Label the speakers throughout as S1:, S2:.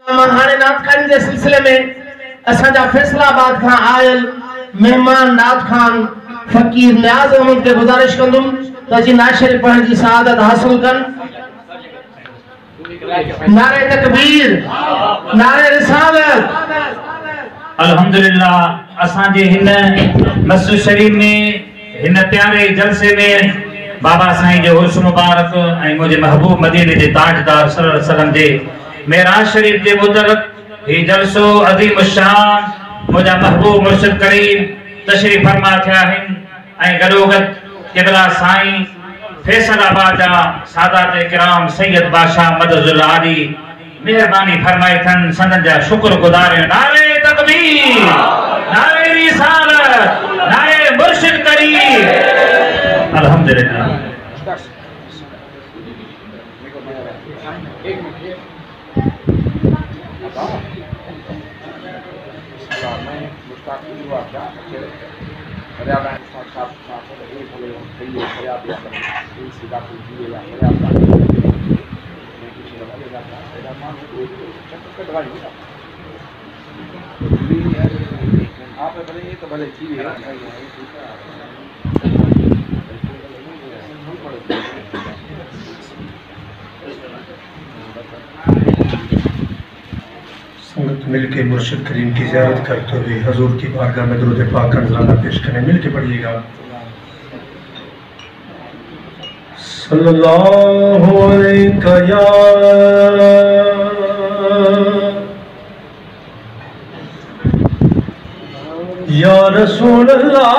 S1: हाणे नात खान के सिलसिले में असांजा फैसलाबाद खां आयल मेहमान नात खान फकीर नियाज अहमद के गुजारिश कंदुम त जी नात शरीफ पढ़ण जी सआदत हासिल कन। नारे तकबीर, नारे रिसालत।
S2: अल्हम्दुलिल्लाह असांजे हिन मस्जिद शरीफ में हिन प्यारे जलसे में बाबा साईं जो उर्स मुबारक ऐं मुझे महबूब मदीने के ताजदार सल्लल्लाहु अलैहि वसल्लम जे मेराज शरीफ के मुतलक ही जलसो अजीम शान मुझा महबूब मुर्शिद करीम तशरीफ फरमा थिया हिन ऐं गडोगद किबला साईं फैसलाबाद जा सादात किराम सैयद बादशाह मदजुल आली मेहरबानी फरमाई थन संदन जा शुक्रगुजार। नारे तकबीर, नारे रिसालत, नारे मुर्शिद करीम। अल्हम्दुलिल्लाह।
S3: संगत मिलके मुर्शिद करीम की ज़ियारत करते हुए हजूर की बारगाह में दुरूद पाक का नज़राना पेश करें। मिलके पढ़िएगा। सल्लल्लाहु अलैहि या रसूल अल्लाह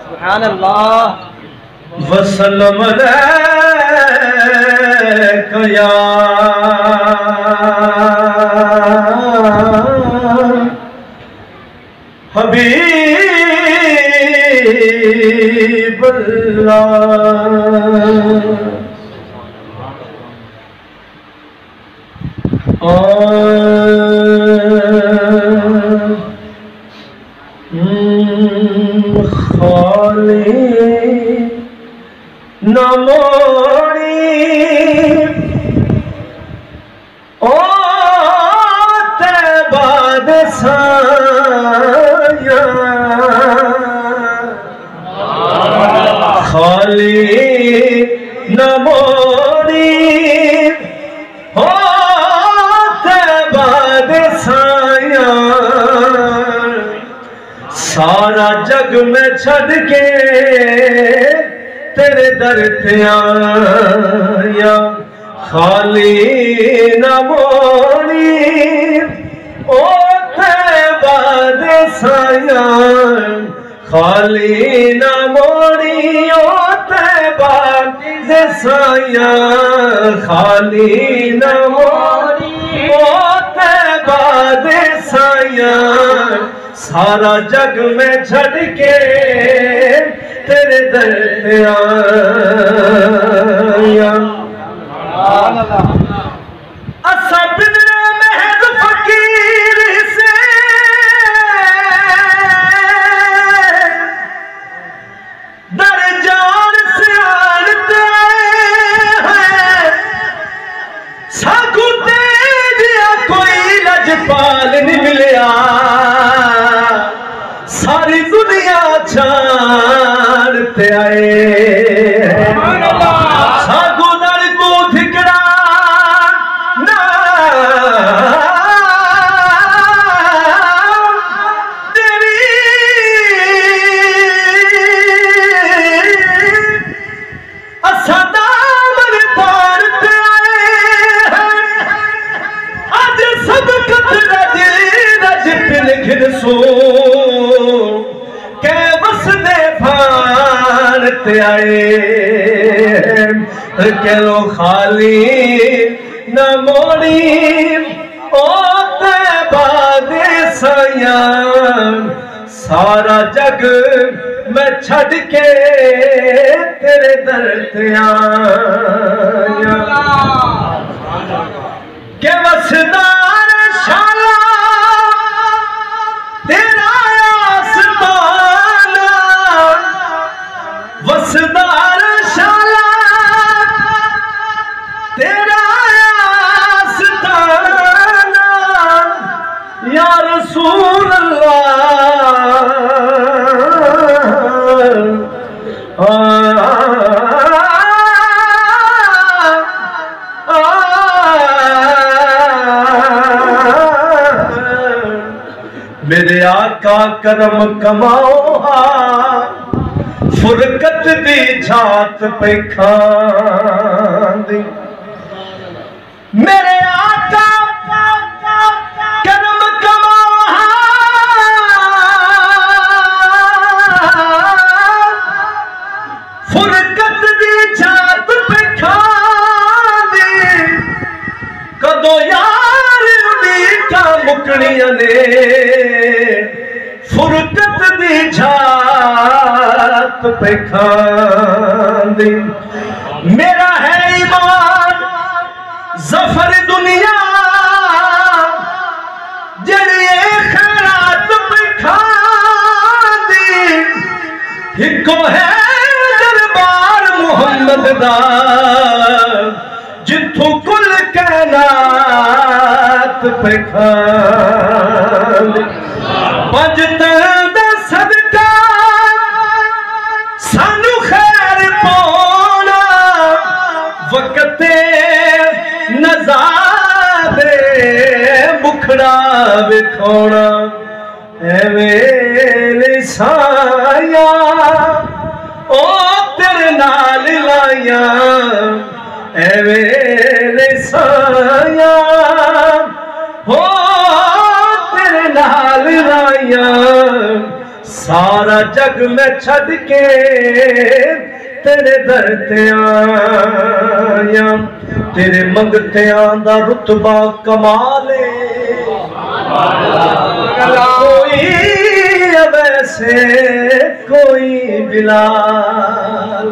S3: सुभान अल्लाह वसल्लम अलैका या हबीब अल्लाह। खाली न मोड़ी ओ तैबाद साया खाली न मोड़ी ओ तैबाद साया सारा जग में छड़ के तेरे दर पे आया खाली न मोड़ी ओ तैबाद साया खाली न मोड़ी ओ तैबाद साया खाली न मोड़ी ओ तैबाद साया सारा जग में छड़ के तेरे दर पे आया। असा बिदरे महज फकीर से दर जान से आनते हैं साकू दिया कोई लजपाल नहीं मिलिया सारी दुनिया छाड़ते आए सागो दर को ठिकरा ना तेरी असा दामन तारते आए आज सब कत रज रज पिन घिर सो आए केलो खाली न मोड़ी ओ तैबाद साया सारा जग मैं छड़ के तेरे दर पे आया के वसदार शाला तेरा आसमान वसदार रसूल मेरे आका करम कमाओ फुरकत दी झात पे खांदी मेरे आका करम कमाओ फुरकत दी झात पे खांदी कदों यार उड़ीका मुकड़ियां ने फुरकत दी झात पे खांदी मेरा है ईमान जफर दुनिया जड़िए खैरात पे खांदी हिको है दरबार मुहम्मद दा जिथों कुल कायनात पे खांदी पंजतन दा सदका सानू खैर पाना वक्ते नज़ारे मुखड़ा विखोना एवेले साया ओ तेरे नाल लाया एवेले साया हो तेरे नाल लाया सारा जग में छड़ के तेरे दर ते आया तेरे मंगतियां दा रुतबा कमाले कोई वैसे कोई बिलाल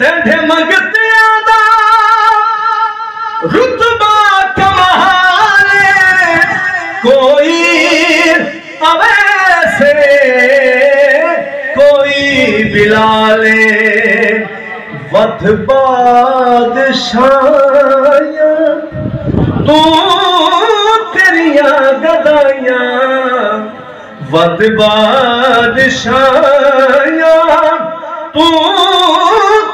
S3: तेरे मंगतियां दा रुतबा कमाले कोई अवैसे कोई बिलाले वध बादशाया तू तेरिया गदाइया वध बादशाया तू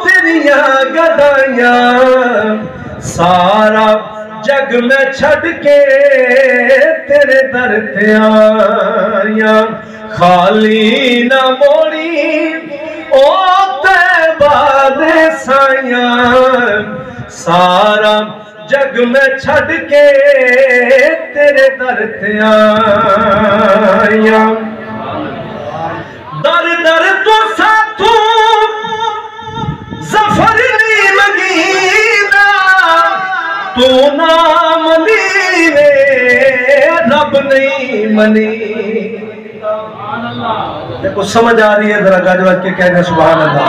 S3: तेरिया गदाइया सारा जग में छड़ के तेरे दर ते आया खाली ना मोड़ी ओ तैबा दे साया सारा जग में छड़ के तेरे दर ते आया दर दर तो साथू जफर नी मंगीदा तू ना मनी वे रब नहीं मनी देखो समझ आ रही है जरा गज वज के कहने सुभान अल्लाह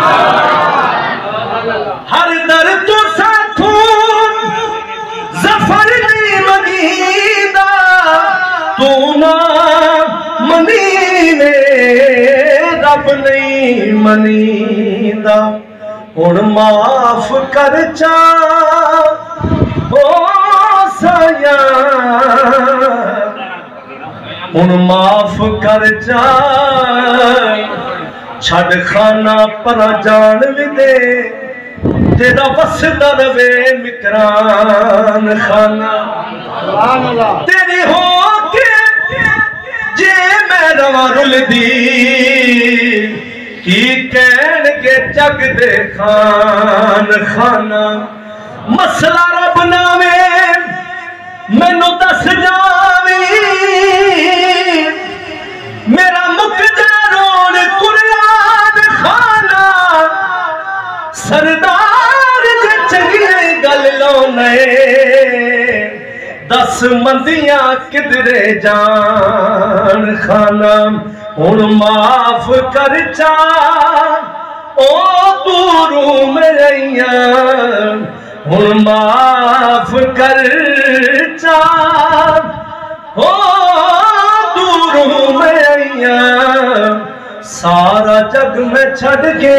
S3: हर दर तो साथू जफर नहीं मंगीदा तू ना मनी वे रब नहीं मनीदा हुण माफ कर चा ओ साया हुण माफ कर चा छड़ खाना परा जान भी दे तेरा वसदा रवे मिकरान खाना तेरी हो के जे मैं रवा रुलदी की कहन के जग दे खान खाना मसला रब नावे मैनू दस जावी मेरा मुक जा रोन कुरान खाना सरदार जे चंगी गल लोने दस मंदियां किधरे जान खाना हुण माफ कर चा ओ दूरू मेरिया हुण माफ कर चा ओ दूरू मेरिया सारा जग में छड़ के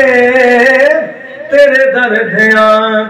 S3: तेरे दर ध्यान